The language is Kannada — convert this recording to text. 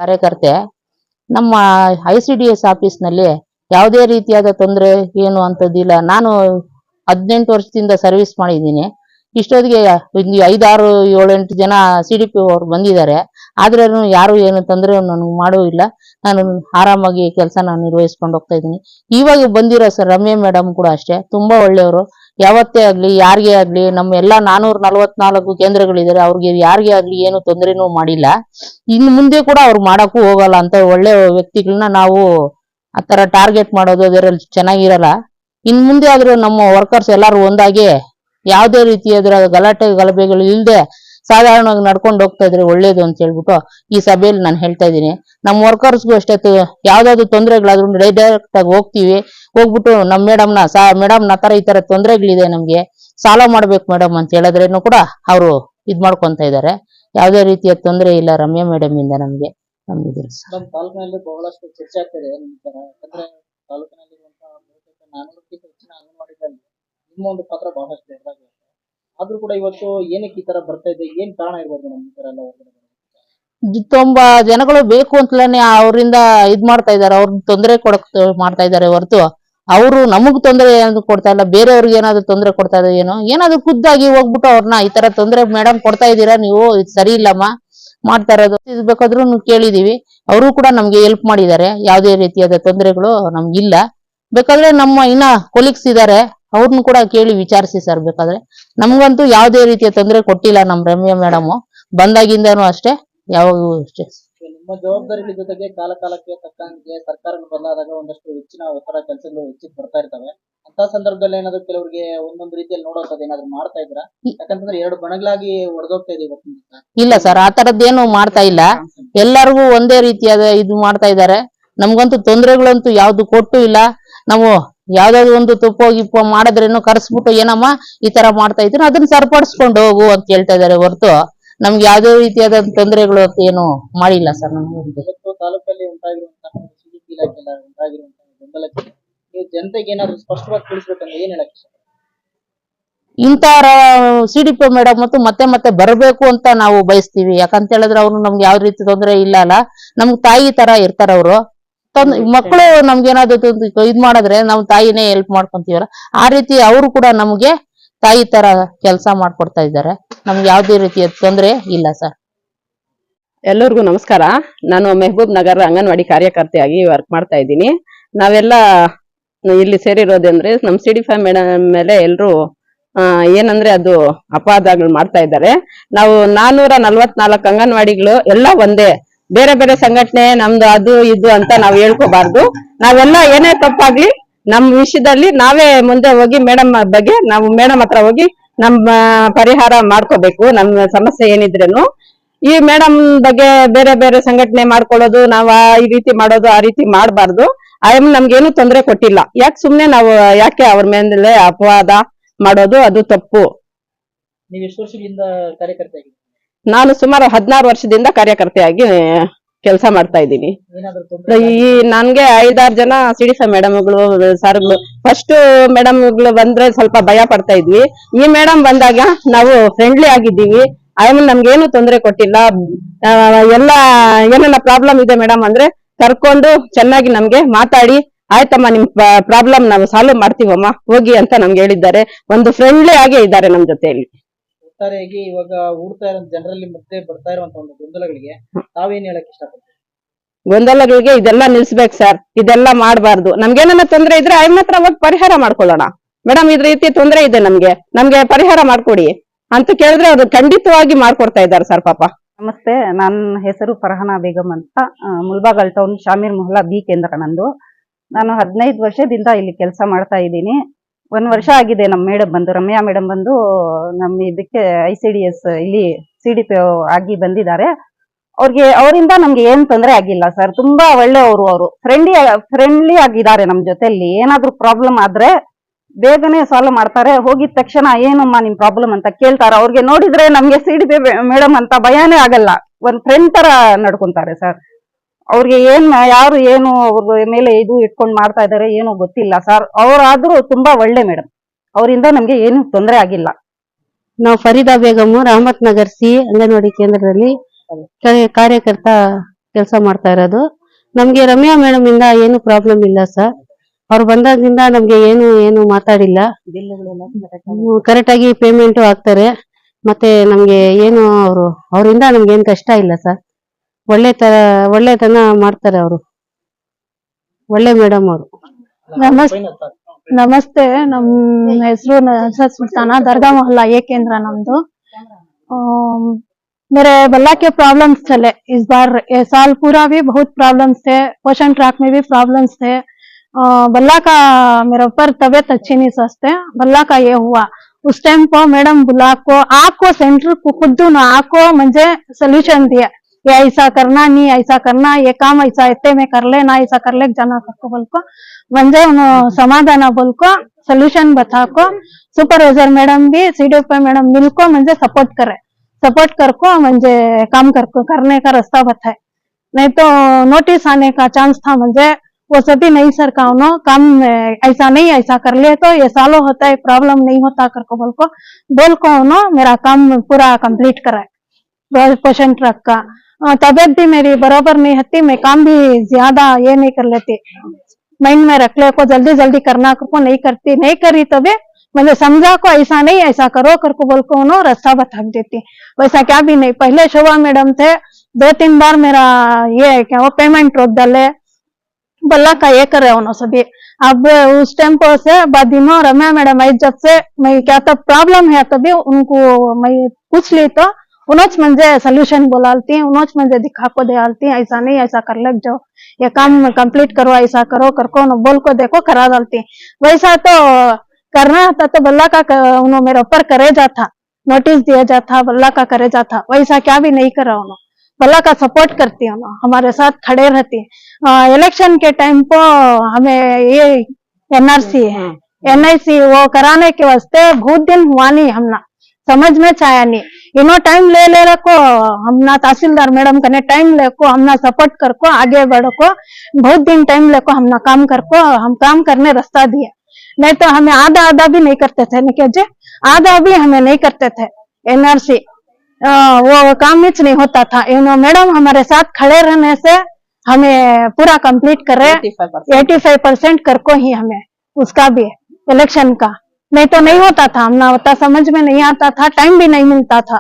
ಕಾರ್ಯಕರ್ತೆ ನಮ್ಮ ICDS ಆಫೀಸ್ನಲ್ಲಿ ಯಾವುದೇ ರೀತಿಯಾದ ತೊಂದರೆ ಏನು ಅಂತದಿಲ್ಲ. ನಾನು 18 ವರ್ಷದಿಂದ ಸರ್ವಿಸ್ ಮಾಡಿದ್ದೀನಿ. ಇಷ್ಟೊತ್ತಿಗೆ 5, 6, 7, 8 ಜನ CDP ಅವರು ಬಂದಿದ್ದಾರೆ. ಆದ್ರೂ ಯಾರು ಏನು ತೊಂದರೆ ನನಗೆ ಮಾಡೂ ಇಲ್ಲ. ನಾನು ಆರಾಮಾಗಿ ಕೆಲಸನ ನಿರ್ವಹಿಸ್ಕೊಂಡು ಹೋಗ್ತಾ ಇದ್ದೀನಿ. ಇವಾಗ ಬಂದಿರೋ ಸರ್ ರಮ್ಯಾ ಮೇಡಮ್ ಕೂಡ ಅಷ್ಟೇ, ತುಂಬಾ ಒಳ್ಳೆಯವರು. ಯಾವತ್ತೇ ಆಗ್ಲಿ ಯಾರಿಗೇ ಆಗ್ಲಿ ನಮ್ಮ ಎಲ್ಲ 444 ಕೇಂದ್ರಗಳಿದ್ದಾರೆ, ಅವ್ರಿಗೆ ಯಾರಿಗೇ ಆಗ್ಲಿ ಏನು ತೊಂದರೆನೂ ಮಾಡಿಲ್ಲ. ಇನ್ನು ಮುಂದೆ ಕೂಡ ಅವ್ರು ಮಾಡಕ್ಕೂ ಹೋಗಲ್ಲ ಅಂತ ಒಳ್ಳೆ ವ್ಯಕ್ತಿಗಳನ್ನ ನಾವು ಆತರ ಟಾರ್ಗೆಟ್ ಮಾಡೋದು ಅದರಲ್ಲಿ ಚೆನ್ನಾಗಿರಲ್ಲ. ಇನ್ ಮುಂದೆ ಆದ್ರೂ ನಮ್ಮ ವರ್ಕರ್ಸ್ ಎಲ್ಲಾರು ಒಂದಾಗಿ ಯಾವುದೇ ರೀತಿಯಾದ ಗಲಾಟೆ ಗಲಭೆಗಳು ಇಲ್ಲದೆ ಸಾಧಾರಣವಾಗಿ ನಡ್ಕೊಂಡು ಹೋಗ್ತಾ ಇದ್ರೆ ಒಳ್ಳೇದು ಅಂತ ಹೇಳ್ಬಿಟ್ಟು ಈ ಸಭೆಯಲ್ಲಿ ನಾನು ಹೇಳ್ತಾ ಇದ್ದೀನಿ. ನಮ್ಮ ವರ್ಕರ್ಸ್ಗೂ ಅಷ್ಟೇ ಯಾವ್ದಾದ್ರು ತೊಂದರೆಗಳಾದ್ರೂ ಡೈರೆಕ್ಟ್ ಆಗಿ ಹೋಗ್ತೀವಿ. ಹೋಗ್ಬಿಟ್ಟು ನಮ್ಮ ಮೇಡಮ್ ಈ ತರ ತೊಂದರೆಗಳಿದೆ, ನಮ್ಗೆ ಸಾಲ ಮಾಡ್ಬೇಕು ಮೇಡಮ್ ಅಂತ ಹೇಳಿದ್ರೇನು ಕೂಡ ಅವರು ಇದ್ ಮಾಡ್ಕೊಂತ ಇದ್ದಾರೆ. ಯಾವುದೇ ರೀತಿಯ ತೊಂದರೆ ಇಲ್ಲ ರಮ್ಯಾ ಮೇಡಮ್ ಇಂದ ನಮ್ಗೆ. ನಮ್ಮ ತಾಲೂಕಿನಲ್ಲಿ ಬಹಳಷ್ಟು ಚರ್ಚೆ ಆಗ್ತಿದೆ. ಯಾಕಂದ್ರೆ ತಾಲೂಕಿನಲ್ಲಿರುವಂತಹ 400ಕ್ಕಿಂತ ಹೆಚ್ಚಿನ ಅಂಗನವಾಡಿಗಳಲ್ಲಿ ನಿಮ್ಮ ಒಂದು ಪಾತ್ರ ಬಹಳಷ್ಟು ದೊಡ್ಡದಾಗಿದೆ. ಆದ್ರೂ ಕೂಡ ಇವತ್ತು ಏನಕ್ಕೆ ಈ ತರ ಬರ್ತಾ ಇದೆ, ಏನ್ ಕಾರಣ ಇರ್ಬೋದು ನಮ್ಮ ಈ ತರ ಎಲ್ಲ ಹೊರಗಡೆ? ತುಂಬಾ ಜನಗಳು ಬೇಕು ಅಂತಲೇ ಅವರಿಂದ ಇದ್ ಮಾಡ್ತಾ ಇದಾರೆ, ಅವ್ರನ್ನ ತೊಂದರೆ ಕೊಡಕ್ ಮಾಡ್ತಾ ಇದಾರೆ ಹೊರತು ಅವರು ನಮಗ್ ತೊಂದರೆ ಏನಾದ್ರು ಕೊಡ್ತಾ ಇಲ್ಲ. ಬೇರೆಯವ್ರಿಗೆ ಏನಾದ್ರು ತೊಂದರೆ ಕೊಡ್ತಾ ಇದ್ದಾರೆ ಏನೋ, ಏನಾದ್ರು ಖುದ್ದಾಗಿ ಹೋಗ್ಬಿಟ್ಟು ಅವ್ರನ್ನ ಈ ತರ ತೊಂದರೆ ಮೇಡಮ್ ಕೊಡ್ತಾ ಇದ್ದೀರಾ ನೀವು, ಇದು ಸರಿ ಇಲ್ಲಮ್ಮ ಮಾಡ್ತಾ ಇರೋದು ಬೇಕಾದ್ರೂ ಕೇಳಿದೀವಿ. ಅವರು ಕೂಡ ನಮ್ಗೆ ಹೆಲ್ಪ್ ಮಾಡಿದ್ದಾರೆ. ಯಾವುದೇ ರೀತಿಯಾದ ತೊಂದರೆಗಳು ನಮ್ಗಿಲ್ಲ. ಬೇಕಾದ್ರೆ ನಮ್ಮ ಇನ್ನ ಕೊಲೀಗ್ಸ್ ಇದಾರೆ, ಅವ್ರನ್ನ ಕೂಡ ಕೇಳಿ ವಿಚಾರಿಸಿ ಸರ್. ಬೇಕಾದ್ರೆ ನಮ್ಗಂತೂ ಯಾವುದೇ ರೀತಿಯ ತೊಂದರೆ ಕೊಟ್ಟಿಲ್ಲ ನಮ್ಮ ರಮ್ಯಾ ಮೇಡಮ್ ಬಂದಾಗಿಂದನೂ ಅಷ್ಟೇ, ಯಾವಾಗೂ ಅಷ್ಟೇ. ನಿಮ್ಮ ಜವಾಬ್ದಾರಿಗಳ ಜೊತೆಗೆ ಕಾಲಕ್ಕೆ ತಕ್ಕಂಗೆ ಸರ್ಕಾರ ಬದಲಾದಾಗ ಒಂದಷ್ಟು ಹೆಚ್ಚಿನ ಒತ್ತಡ ಕೆಲಸಗಳು ಹೆಚ್ಚಿಗೆ ಬರ್ತಾ ಇರ್ತವೆ. ಅಂತ ಸಂದರ್ಭದಲ್ಲಿ ಏನಾದ್ರು ಕೆಲವರಿಗೆ ಒಂದೊಂದು ರೀತಿಯಲ್ಲಿ ನೋಡೋದು ಏನಾದ್ರು ಮಾಡ್ತಾ ಇದ್ರ? ಯಾಕಂತಂದ್ರೆ 2 ಬಣಗಳಾಗಿ ಹೊಡೆದೋಗ್ತಾ ಇದೆ ಇವತ್ತು. ಇಲ್ಲ ಸರ್, ಆ ತರದ್ದೇನು ಮಾಡ್ತಾ ಇಲ್ಲ. ಎಲ್ಲರಿಗೂ ಒಂದೇ ರೀತಿಯಾದ ಇದು ಮಾಡ್ತಾ ಇದ್ದಾರೆ. ನಮ್ಗಂತೂ ತೊಂದರೆಗಳಂತೂ ಯಾವ್ದು ಕೊಟ್ಟು ಇಲ್ಲ. ನಾವು ಯಾವ್ದಾದ್ರು ಒಂದು ತುಪ್ಪ ಗಿಪ್ಪ ಮಾಡಿದ್ರೇನು ಕರ್ಸ್ಬಿಟ್ಟು ಏನಮ್ಮ ಈ ತರ ಮಾಡ್ತಾ ಇದ್ರು ಅದನ್ನ ಸರಿಪಡಿಸ್ಕೊಂಡು ಹೋಗು ಅಂತ ಹೇಳ್ತಾ ಇದಾರೆ ಹೊರತು ನಮ್ಗೆ ಯಾವ್ದೇ ರೀತಿಯಾದ ತೊಂದರೆಗಳು ಏನು ಮಾಡಿಲ್ಲ ಸರ್. ನಮ್ಗೆ ತಾಲೂಕಲ್ಲಿ ಉಂಟಾಗಿರುವಂತಹ CDP ಇಲಾಖೆ ಉಂಟಾಗಿರುವಂತಹ ಗೊಂದಲಕ್ಕೆ ನೀವು ಜನತೆಗೆ ಏನಾದ್ರು ಸ್ಪಷ್ಟವಾಗಿ ತಿಳಿಸ್ಬೇಕಂದ್ರೆ ಏನ್ ಹೇಳಕ್ ಇಷ್ಟ? ಇಂತ CDP ಮೇಡಮ್ ಮತ್ತೆ ಮತ್ತೆ ಬರಬೇಕು ಅಂತ ನಾವು ಬಯಸ್ತೀವಿ. ಯಾಕಂತ ಹೇಳಿದ್ರೆ ಅವ್ರು ನಮ್ಗೆ ಯಾವ ರೀತಿ ತೊಂದರೆ ಇಲ್ಲ ಅಲ್ಲ, ನಮ್ಗ್ ತಾಯಿ ತರ ಇರ್ತಾರ ಅವರು. ಮಕ್ಕಳು ನಮ್ಗೇನಾದ್ರು ಇದ್ ಮಾಡಿದ್ರೆ ನಾವು ತಾಯಿನೇ ಹೆಲ್ಪ್ ಮಾಡ್ಕೊಂತೀವಲ್ಲ, ಆ ರೀತಿ ಅವರು ಕೂಡ ನಮ್ಗೆ ತಾಯಿ ತರ ಕೆಲಸ ಮಾಡ್ಕೊಡ್ತಾ ಇದ್ದಾರೆ. ನಮ್ಗೆ ಯಾವ್ದೇ ರೀತಿಯ ತೊಂದರೆ ಇಲ್ಲ ಸರ್. ಎಲ್ಲರಿಗೂ ನಮಸ್ಕಾರ. ನಾನು ಮೆಹಬೂಬ್ ನಗರ ಅಂಗನವಾಡಿ ಕಾರ್ಯಕರ್ತೆಯಾಗಿ ವರ್ಕ್ ಮಾಡ್ತಾ ಇದ್ದೀನಿ. ನಾವೆಲ್ಲ ಇಲ್ಲಿ ಸೇರಿರೋದಂದ್ರೆ ನಮ್ಮ CDP ಮೇಡಮ್ ಮೇಲೆ ಎಲ್ರು ಏನಂದ್ರೆ ಅದು ಅಪವಾದಗಳು ಮಾಡ್ತಾ ಇದ್ದಾರೆ. ನಾವು 444 ಅಂಗನವಾಡಿಗಳು ಎಲ್ಲ ಒಂದೇ, ಬೇರೆ ಬೇರೆ ಸಂಘಟನೆ ನಮ್ದು ಅದು ಇದು ಅಂತ ನಾವು ಹೇಳ್ಕೋಬಾರ್ದು. ನಾವೆಲ್ಲ ಏನೇ ತಪ್ಪಾಗ್ಲಿ ನಮ್ಮ ವಿಷಯದಲ್ಲಿ ನಾವೇ ಮುಂದೆ ಹೋಗಿ ಮೇಡಮ್ ಬಗ್ಗೆ ನಾವು ಮೇಡಮ್ ಹತ್ರ ಹೋಗಿ ನಮ್ಮ ಪರಿಹಾರ ಮಾಡ್ಕೋಬೇಕು. ನಮ್ಮ ಸಮಸ್ಯೆ ಏನಿದ್ರೇನು ಈ ಮೇಡಮ್ ಬಗ್ಗೆ ಬೇರೆ ಬೇರೆ ಸಂಘಟನೆ ಮಾಡ್ಕೊಳ್ಳೋದು, ನಾವು ಈ ರೀತಿ ಮಾಡೋದು ಆ ರೀತಿ ಮಾಡಬಾರ್ದು. ನಮ್ಗೇನು ತೊಂದರೆ ಕೊಟ್ಟಿಲ್ಲ. ಸುಮ್ನೆ ನಾವು ಯಾಕೆ ಅವ್ರ ಮೇಲೆ ಅಪವಾದ ಮಾಡೋದು, ಅದು ತಪ್ಪು. ನೀವು ಎಷ್ಟು ವರ್ಷದಿಂದ ಕಾರ್ಯಕರ್ತೆ ಆಗಿದ್ದೀರಿ? ನಾನು ಸುಮಾರು 16 ವರ್ಷದಿಂದ ಕಾರ್ಯಕರ್ತೆಯಾಗಿ ಕೆಲಸ ಮಾಡ್ತಾ ಇದ್ದೀನಿ. ಈ ನನ್ಗೆ 5-6 ಜನ CDP ಮೇಡಮ್ಗಳು ಸರ್ಗಳು ಫಸ್ಟ್ ಮೇಡಮ್ಗಳು ಬಂದ್ರೆ ಸ್ವಲ್ಪ ಭಯ ಪಡ್ತಾ ಇದ್ವಿ. ಈ ಮೇಡಮ್ ಬಂದಾಗ ನಾವು ಫ್ರೆಂಡ್ಲಿ ಆಗಿದ್ದೀವಿ. ನಮ್ಗೇನು ತೊಂದರೆ ಕೊಟ್ಟಿಲ್ಲ. ಎಲ್ಲ ಏನೆಲ್ಲ ಪ್ರಾಬ್ಲಮ್ ಇದೆ ಮೇಡಮ್ ಅಂದ್ರೆ ಕರ್ಕೊಂಡು ಚೆನ್ನಾಗಿ ನಮ್ಗೆ ಮಾತಾಡಿ ಆಯ್ತಮ್ಮ ನಿಮ್ ಪ್ರಾಬ್ಲಮ್ ನಾವು ಸಾಲ್ವ್ ಮಾಡ್ತೀವಮ್ಮ ಹೋಗಿ ಅಂತ ನಮ್ಗೆ ಹೇಳಿದ್ದಾರೆ. ಒಂದು ಫ್ರೆಂಡ್ಲಿ ಆಗೇ ಇದ್ದಾರೆ ನಮ್ ಜೊತೆಯಲ್ಲಿ. ಒಟ್ಟಾರೆಯಾಗಿ ಇವಾಗ ಊಡ್ತಾ ಇರೋ ಜನರಲ್ಲಿ ಮತ್ತೆ ಬರ್ತಾ ಇರುವಂತ ಒಂದು ಗೊಂದಲಗಳಿಗೆ ತಾವೇನ್ ಹೇಳಕ್ ಇಷ್ಟಪಡ್ತೀವಿ? ಗೊಂದಲಗಳಿಗೆ ಇದೆಲ್ಲ ನಿಲ್ಸ್ಬೇಕು ಸರ್, ಇದೆಲ್ಲ ಮಾಡಬಾರ್ದು. ನಮ್ಗೇನ ತೊಂದರೆ ಇದ್ರೆ ಹತ್ರ ಹೋಗಿ ಪರಿಹಾರ ಮಾಡ್ಕೊಳ್ಳೋಣ. ಮೇಡಮ್ ಇದ್ರ ರೀತಿ ತೊಂದರೆ ಇದೆ, ನಮ್ಗೆ ಪರಿಹಾರ ಮಾಡ್ಕೊಡಿ ಅಂತ ಕೇಳಿದ್ರೆ ಅವ್ರು ಖಂಡಿತವಾಗಿ ಮಾಡ್ಕೊಡ್ತಾ ಇದ್ದಾರೆ ಸರ್. ಪಾಪ ನಮಸ್ತೆ, ನನ್ನ ಹೆಸರು ಫರ್ಹಾನಾ ಬೇಗಂ ಅಂತ, ಮುಲ್ಬಾಗಲ್ ಟೌನ್ ಶಾಮೀರ್ ಮೊಹಲ್ಲಾ ಬಿ ಕೇಂದ್ರ ನಂದು. ನಾನು 15 ವರ್ಷದಿಂದ ಇಲ್ಲಿ ಕೆಲಸ ಮಾಡ್ತಾ ಇದ್ದೀನಿ. 1 ವರ್ಷ ಆಗಿದೆ ನಮ್ಮ ಮೇಡಮ್ ಬಂದು, ರಮ್ಯಾ ಮೇಡಮ್ ಬಂದು ನಮ್ಮ ಇದಕ್ಕೆ ICDS ಇಲ್ಲಿ CDP ಆಗಿ ಬಂದಿದ್ದಾರೆ. ಅವರಿಂದ ನಮ್ಗೆ ಏನ್ ತೊಂದರೆ ಆಗಿಲ್ಲ ಸರ್. ತುಂಬಾ ಒಳ್ಳೆಯವರು, ಅವರು ಫ್ರೆಂಡ್ಲಿ ಆಗಿದ್ದಾರೆ ನಮ್ಮ ಜೊತೆಯಲ್ಲಿ. ಏನಾದ್ರೂ ಪ್ರಾಬ್ಲಮ್ ಆದ್ರೆ ಬೇಗನೆ ಸಾಲ್ವ್ ಮಾಡ್ತಾರೆ. ಹೋಗಿದ ತಕ್ಷಣ ಏನಮ್ಮ ನಿಮ್ ಪ್ರಾಬ್ಲಮ್ ಅಂತ ಕೇಳ್ತಾರೆ. ಅವ್ರಿಗೆ ನೋಡಿದ್ರೆ ನಮ್ಗೆ CDP ಮೇಡಮ್ ಅಂತ ಭಯಾನೇ ಆಗಲ್ಲ. ಒಂದ್ ಫ್ರೆಂಡ್ ತರ ನಡ್ಕೊಂತಾರೆ ಸರ್. ಅವ್ರಿಗೆ ಯಾರು ಏನು ಅವ್ರ ಮೇಲೆ ಇದು ಇಟ್ಕೊಂಡ್ ಮಾಡ್ತಾ ಇದಾರೆ ಏನೋ ಗೊತ್ತಿಲ್ಲ ಸರ್. ಅವ್ರಾದ್ರೂ ತುಂಬಾ ಒಳ್ಳೆ ಮೇಡಮ್, ಅವರಿಂದ ನಮ್ಗೆ ಏನು ತೊಂದರೆ ಆಗಿಲ್ಲ. ನಾವು ಫರೀದಾ ಬೇಗಮ್, ರಹಮತ್ ನಗರ್ ಸಿ ಅಂಗನವಾಡಿ ಕೇಂದ್ರದಲ್ಲಿ ಕಾರ್ಯಕರ್ತ ಕೆಲಸ ಮಾಡ್ತಾ ಇರೋದು. ನಮ್ಗೆ ರಮ್ಯಾ ಮೇಡಮ್ ಇಂದ ಏನು ಪ್ರಾಬ್ಲಮ್ ಇಲ್ಲ ಸರ್. ಅವ್ರು ಬಂದಾಗಿಂದ ನಮ್ಗೆ ಏನು ಮಾತಾಡಿಲ್ಲ. ಕರೆಕ್ಟ್ ಆಗಿ ಪೇಮೆಂಟ್ ಆಗ್ತಾರೆ. ಮತ್ತೆ ನಮ್ಗೆ ಏನು ಅವರಿಂದ ನಮ್ಗೆ ಏನ್ ಕಷ್ಟ ಇಲ್ಲ ಸರ್. ಒಳ್ಳೆತನ ಮಾಡ್ತಾರೆ ಅವರು. ಒಳ್ಳೆ ಮೇಡಮ್ ಅವರು. ನಮಸ್ತೆ, ನಮ್ಮ ಹೆಸರು ನಜರತ್ ಸುಲ್ತಾನ, दरगाह मोहल्ला ए केंद्र नमदो। मेरे बल्ला के प्रॉब्लम्स चले इस बार, ये साल पूरा भी बहुत प्रॉब्लम्स थे, पोषण ट्रैक में भी प्रॉब्लम्स थे। बल्ला का मेरे ऊपर तबीयत अच्छी नहीं सस्ते, बल्ला का ये हुआ उस टाइम को मैडम बुला को आपको सेंटर को खुद ना आपको मुझे सोल्यूशन दिया, ये ऐसा करना नहीं, ऐसा करना, ये काम ऐसा इतने में कर लेना, ऐसा कर ले जाना सबको बोल को मुझे समाधान बोल को सोल्यूशन बता को सुपरवाइजर मैडम भी CDF मैडम मिल को मुझे सपोर्ट कर को मुझे काम करने का रास्ता बताए। नहीं तो नोटिस आने का चांस था मुझे, वो सभी नहीं सर का काम ऐसा नहीं, ऐसा कर ले तो ये सालों होता है, प्रॉब्लम नहीं होता कर को बोल को मेरा काम पूरा कंप्लीट कराए। पोषण ट्रक का तबियत भी मेरी बराबर नहीं होती, मैं काम भी ज्यादा ये नहीं कर लेती, माइंड में रख ले को जल्दी करना को नहीं करती, नहीं करी तभी मुझे समझा को ऐसा नहीं, ऐसा करो कर को बोल को रास्ता बता देती। वैसा क्या भी नहीं, पहले शोभा मैडम थे, 2-3 बार मेरा ये क्या वो पेमेंट रोक डाले, बल्ला का ये करे उन्होंने सभी। अब उस टेम्पो से बाद रम्या मैडम आई, जब से मैं क्या तब प्रॉब्लम है तभी उनको मैं पूछ ली तो उन्होंने मुझे सोल्यूशन बोलाती, उन्होंने मुझे दिखा को दे आलती, ऐसा नहीं, ऐसा कर लग जाओ, ये काम कंप्लीट करो, ऐसा करो कर को बोल को देखो करा डालती। वैसा तो करना था तो बल्ला का उन्होंने मेरे ऊपर करे जाता, नोटिस दिया जाता, बल्ला का करे जाता, वैसा क्या भी नहीं करा उन्होंने। बल्ला का सपोर्ट करती है, हमारे साथ खड़े रहती। इलेक्शन के टाइम को हमें ये NIC वो कराने के वास्ते बहुत दिन हुआ नहीं, हमना समझ में चाया नहीं, इनो टाइम ले रखो, हमना तहसीलदार मैडम कने टाइम लेको हमना सपोर्ट करको आगे बढ़ो को बहुत दिन टाइम लेको हमना काम करको हम काम करने रास्ता दिए। नहीं तो हमें आधा भी नहीं करते थे, नहीं आधा भी हमें नहीं करते थे। NRC वो काम ही नहीं होता था, इनो मैडम हमारे साथ खड़े रहने से हमें पूरा कंप्लीट कर रहे 85% कर को ही हमें उसका भी इलेक्शन का, नहीं तो नहीं होता था, हमना होता समझ में नहीं आता था, टाइम भी नहीं मिलता था।